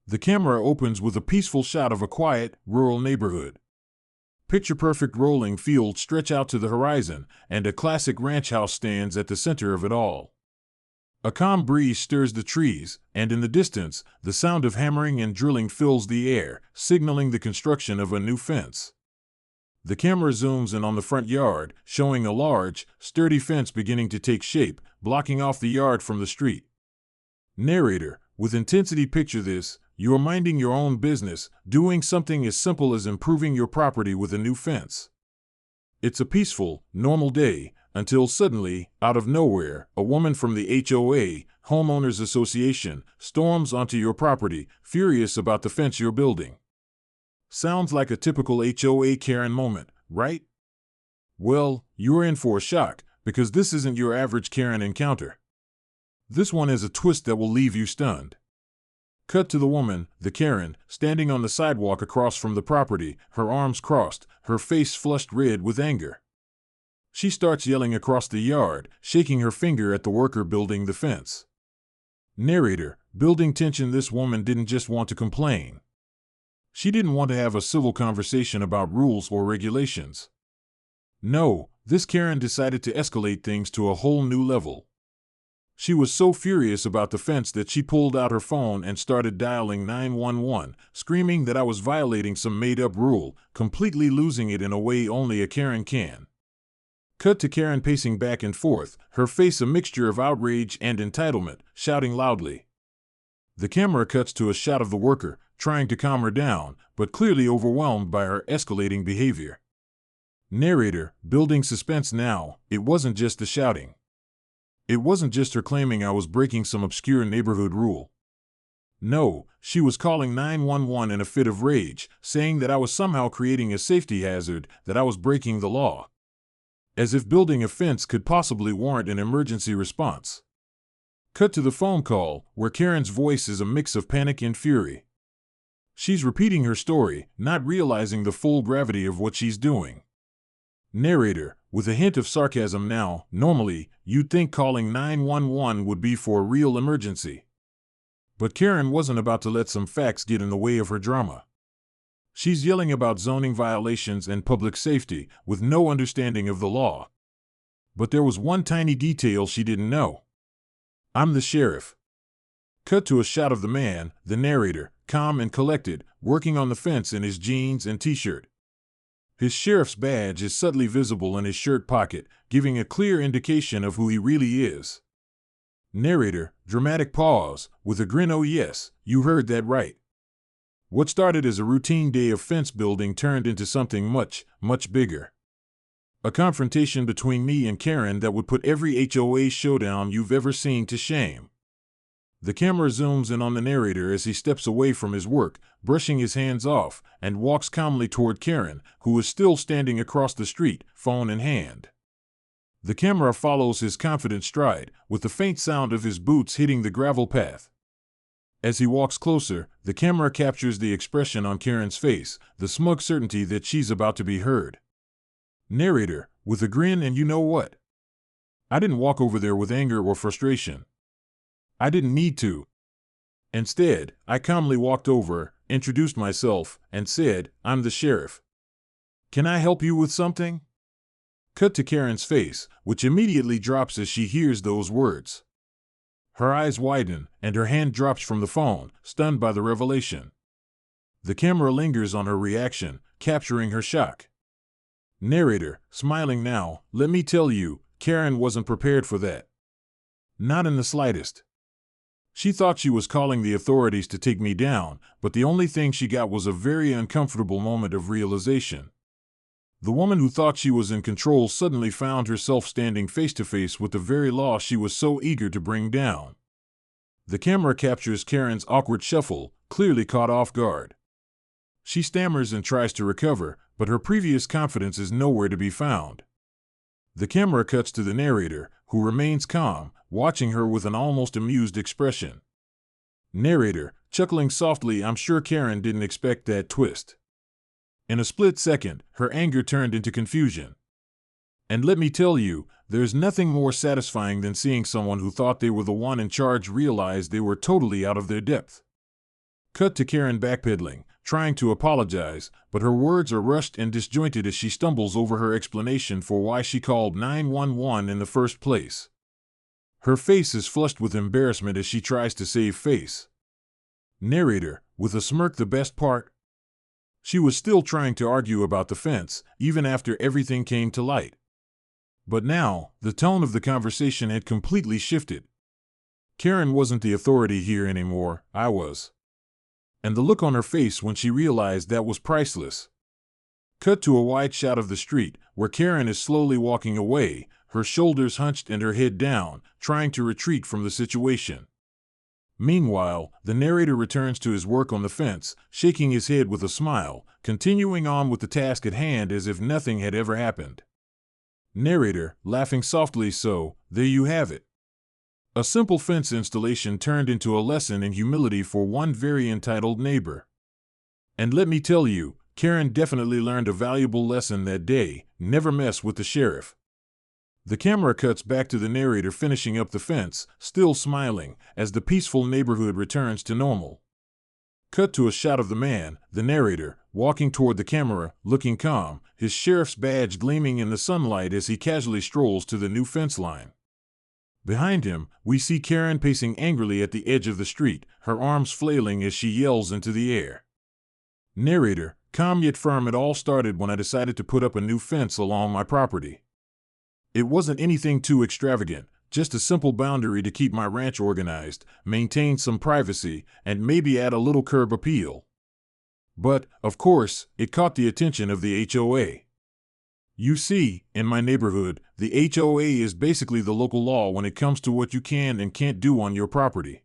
The camera opens with a peaceful shot of a quiet, rural neighborhood. Picture-perfect rolling fields stretch out to the horizon, and a classic ranch house stands at the center of it all. A calm breeze stirs the trees, and in the distance, the sound of hammering and drilling fills the air, signaling the construction of a new fence. The camera zooms in on the front yard, showing a large, sturdy fence beginning to take shape, blocking off the yard from the street. Narrator, with intensity picture this: you are minding your own business, doing something as simple as improving your property with a new fence. It's a peaceful, normal day, until suddenly, out of nowhere, a woman from the HOA, Homeowners Association, storms onto your property, furious about the fence you're building. Sounds like a typical HOA Karen moment, right? Well, you're in for a shock, because this isn't your average Karen encounter. This one has a twist that will leave you stunned. Cut to the woman, the Karen, standing on the sidewalk across from the property, her arms crossed, her face flushed red with anger. She starts yelling across the yard, shaking her finger at the worker building the fence. Narrator, building tension. This woman didn't just want to complain. She didn't want to have a civil conversation about rules or regulations. No, this Karen decided to escalate things to a whole new level. She was so furious about the fence that she pulled out her phone and started dialing 911, screaming that I was violating some made-up rule, completely losing it in a way only a Karen can. Cut to Karen pacing back and forth, her face a mixture of outrage and entitlement, shouting loudly. The camera cuts to a shot of the worker, trying to calm her down, but clearly overwhelmed by her escalating behavior. Narrator, building suspense now. It wasn't just the shouting. It wasn't just her claiming I was breaking some obscure neighborhood rule. No, she was calling 911 in a fit of rage, saying that I was somehow creating a safety hazard, that I was breaking the law. As if building a fence could possibly warrant an emergency response. Cut to the phone call, where Karen's voice is a mix of panic and fury. She's repeating her story, not realizing the full gravity of what she's doing. Narrator, with a hint of sarcasm now. Normally, you'd think calling 911 would be for a real emergency. But Karen wasn't about to let some facts get in the way of her drama. She's yelling about zoning violations and public safety, with no understanding of the law. But there was one tiny detail she didn't know. I'm the sheriff. Cut to a shot of the man, the narrator, calm and collected, working on the fence in his jeans and t-shirt. His sheriff's badge is subtly visible in his shirt pocket, giving a clear indication of who he really is. Narrator, dramatic pause, with a grin. Oh yes, you heard that right. What started as a routine day of fence building turned into something much, much bigger. A confrontation between me and Karen that would put every HOA showdown you've ever seen to shame. The camera zooms in on the narrator as he steps away from his work, brushing his hands off, and walks calmly toward Karen, who is still standing across the street, phone in hand. The camera follows his confident stride, with the faint sound of his boots hitting the gravel path. As he walks closer, the camera captures the expression on Karen's face, the smug certainty that she's about to be heard. Narrator, with a grin. And you know what? I didn't walk over there with anger or frustration. I didn't need to. Instead, I calmly walked over, introduced myself, and said, I'm the sheriff. Can I help you with something? Cut to Karen's face, which immediately drops as she hears those words. Her eyes widen, and her hand drops from the phone, stunned by the revelation. The camera lingers on her reaction, capturing her shock. Narrator, smiling now, let me tell you, Karen wasn't prepared for that. Not in the slightest. She thought she was calling the authorities to take me down, but the only thing she got was a very uncomfortable moment of realization. The woman who thought she was in control suddenly found herself standing face to face with the very law she was so eager to bring down. The camera captures Karen's awkward shuffle, clearly caught off guard. She stammers and tries to recover, but her previous confidence is nowhere to be found. The camera cuts to the narrator, who remains calm, watching her with an almost amused expression. Narrator, chuckling softly. I'm sure Karen didn't expect that twist. In a split second, her anger turned into confusion. And let me tell you, there's nothing more satisfying than seeing someone who thought they were the one in charge realize they were totally out of their depth. Cut to Karen backpedaling, trying to apologize, but her words are rushed and disjointed as she stumbles over her explanation for why she called 911 in the first place. Her face is flushed with embarrassment as she tries to save face. Narrator, with a smirk, the best part? She was still trying to argue about the fence, even after everything came to light. But now, the tone of the conversation had completely shifted. Karen wasn't the authority here anymore, I was. And the look on her face when she realized that was priceless. Cut to a wide shot of the street, where Karen is slowly walking away, her shoulders hunched and her head down, trying to retreat from the situation. Meanwhile, the narrator returns to his work on the fence, shaking his head with a smile, continuing on with the task at hand as if nothing had ever happened. Narrator, laughing softly, so, there you have it. A simple fence installation turned into a lesson in humility for one very entitled neighbor. And let me tell you, Karen definitely learned a valuable lesson that day: never mess with the sheriff. The camera cuts back to the narrator finishing up the fence, still smiling, as the peaceful neighborhood returns to normal. Cut to a shot of the man, the narrator, walking toward the camera, looking calm, his sheriff's badge gleaming in the sunlight as he casually strolls to the new fence line. Behind him, we see Karen pacing angrily at the edge of the street, her arms flailing as she yells into the air. Narrator, calm yet firm. It all started when I decided to put up a new fence along my property. It wasn't anything too extravagant, just a simple boundary to keep my ranch organized, maintain some privacy, and maybe add a little curb appeal. But, of course, it caught the attention of the HOA. You see, in my neighborhood, the HOA is basically the local law when it comes to what you can and can't do on your property.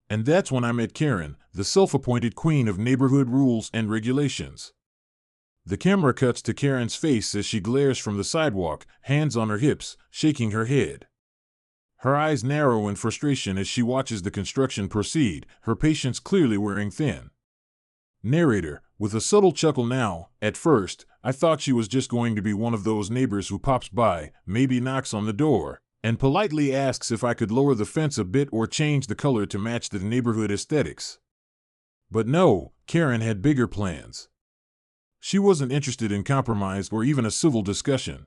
And that's when I met Karen, the self-appointed queen of neighborhood rules and regulations. The camera cuts to Karen's face as she glares from the sidewalk, hands on her hips, shaking her head. Her eyes narrow in frustration as she watches the construction proceed, her patience clearly wearing thin. Narrator, with a subtle chuckle now, at first, I thought she was just going to be one of those neighbors who pops by, maybe knocks on the door, and politely asks if I could lower the fence a bit or change the color to match the neighborhood aesthetics. But no, Karen had bigger plans. She wasn't interested in compromise or even a civil discussion.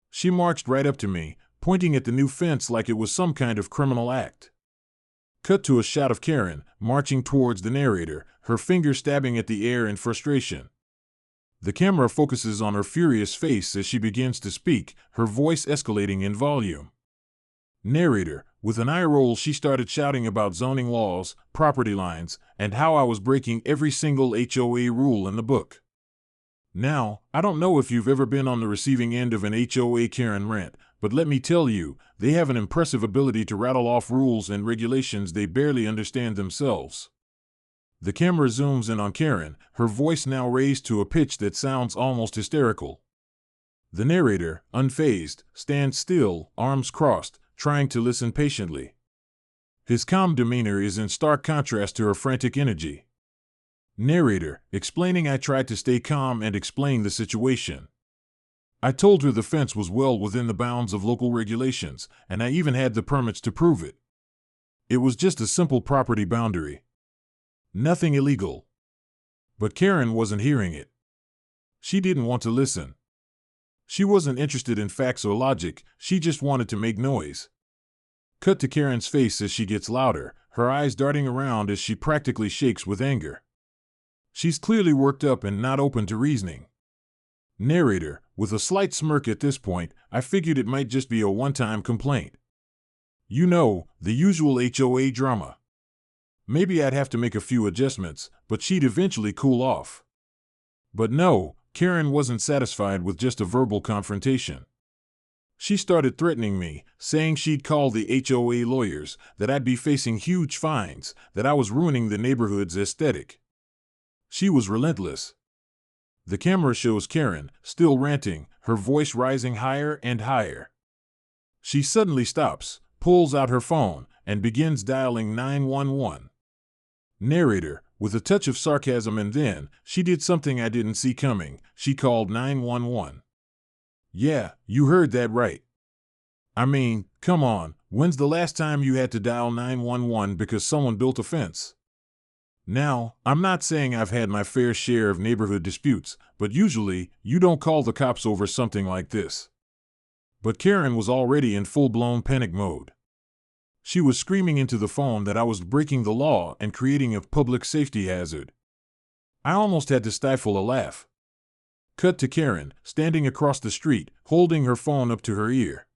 She marched right up to me, pointing at the new fence like it was some kind of criminal act. Cut to a shot of Karen, marching towards the narrator, her finger stabbing at the air in frustration. The camera focuses on her furious face as she begins to speak, her voice escalating in volume. Narrator, with an eye roll, she started shouting about zoning laws, property lines, and how I was breaking every single HOA rule in the book. Now, I don't know if you've ever been on the receiving end of an HOA Karen rant, but let me tell you, they have an impressive ability to rattle off rules and regulations they barely understand themselves. The camera zooms in on Karen, her voice now raised to a pitch that sounds almost hysterical. The narrator, unfazed, stands still, arms crossed, trying to listen patiently. His calm demeanor is in stark contrast to her frantic energy. Narrator, explaining. I tried to stay calm and explain the situation. I told her the fence was well within the bounds of local regulations, and I even had the permits to prove it. It was just a simple property boundary. Nothing illegal. But Karen wasn't hearing it. She didn't want to listen. She wasn't interested in facts or logic, she just wanted to make noise. Cut to Karen's face as she gets louder, her eyes darting around as she practically shakes with anger. She's clearly worked up and not open to reasoning. Narrator, with a slight smirk. At this point, I figured it might just be a one-time complaint. You know, the usual HOA drama. Maybe I'd have to make a few adjustments, but she'd eventually cool off. But no, Karen wasn't satisfied with just a verbal confrontation. She started threatening me, saying she'd call the HOA lawyers, that I'd be facing huge fines, that I was ruining the neighborhood's aesthetic. She was relentless. The camera shows Karen, still ranting, her voice rising higher and higher. She suddenly stops, pulls out her phone, and begins dialing 911. Narrator, with a touch of sarcasm, and then, she did something I didn't see coming. She called 911. Yeah, you heard that right. I mean, come on, when's the last time you had to dial 911 because someone built a fence? Now, I'm not saying I've had my fair share of neighborhood disputes, but usually, you don't call the cops over something like this. But Karen was already in full-blown panic mode. She was screaming into the phone that I was breaking the law and creating a public safety hazard. I almost had to stifle a laugh. Cut to Karen, standing across the street, holding her phone up to her ear.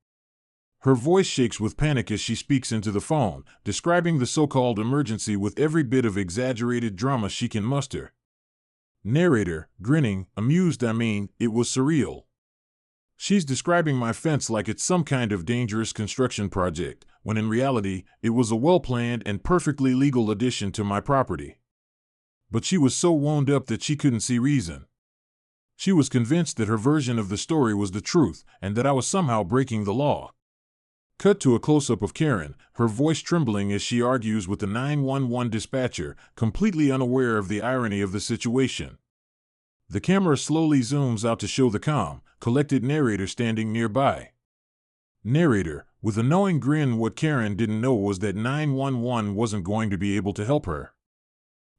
Her voice shakes with panic as she speaks into the phone, describing the so-called emergency with every bit of exaggerated drama she can muster. Narrator, grinning, amused. It was surreal. She's describing my fence like it's some kind of dangerous construction project, when in reality, it was a well-planned and perfectly legal addition to my property. But she was so wound up that she couldn't see reason. She was convinced that her version of the story was the truth, and that I was somehow breaking the law. Cut to a close-up of Karen, her voice trembling as she argues with the 911 dispatcher, completely unaware of the irony of the situation. The camera slowly zooms out to show the calm, collected narrator standing nearby. Narrator, with a knowing grin. What Karen didn't know was that 911 wasn't going to be able to help her.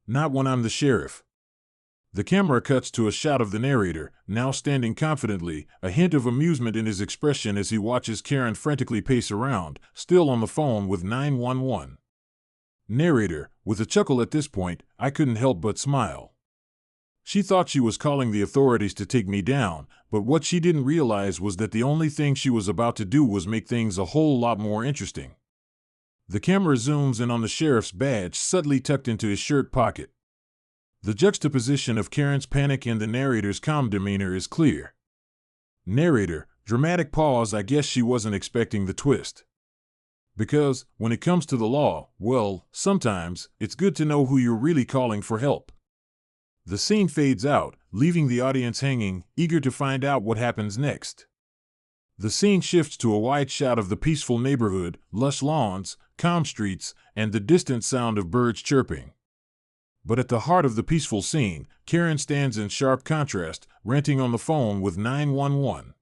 Not when I'm the sheriff. The camera cuts to a shot of the narrator, now standing confidently, a hint of amusement in his expression as he watches Karen frantically pace around, still on the phone with 911. Narrator, with a chuckle at this point, I couldn't help but smile. She thought she was calling the authorities to take me down, but what she didn't realize was that the only thing she was about to do was make things a whole lot more interesting. The camera zooms in on the sheriff's badge subtly tucked into his shirt pocket. The juxtaposition of Karen's panic and the narrator's calm demeanor is clear. Narrator, dramatic pause. I guess she wasn't expecting the twist. Because, when it comes to the law, well, sometimes, it's good to know who you're really calling for help. The scene fades out, leaving the audience hanging, eager to find out what happens next. The scene shifts to a wide shot of the peaceful neighborhood, lush lawns, calm streets, and the distant sound of birds chirping. But at the heart of the peaceful scene, Karen stands in sharp contrast, ranting on the phone with 911.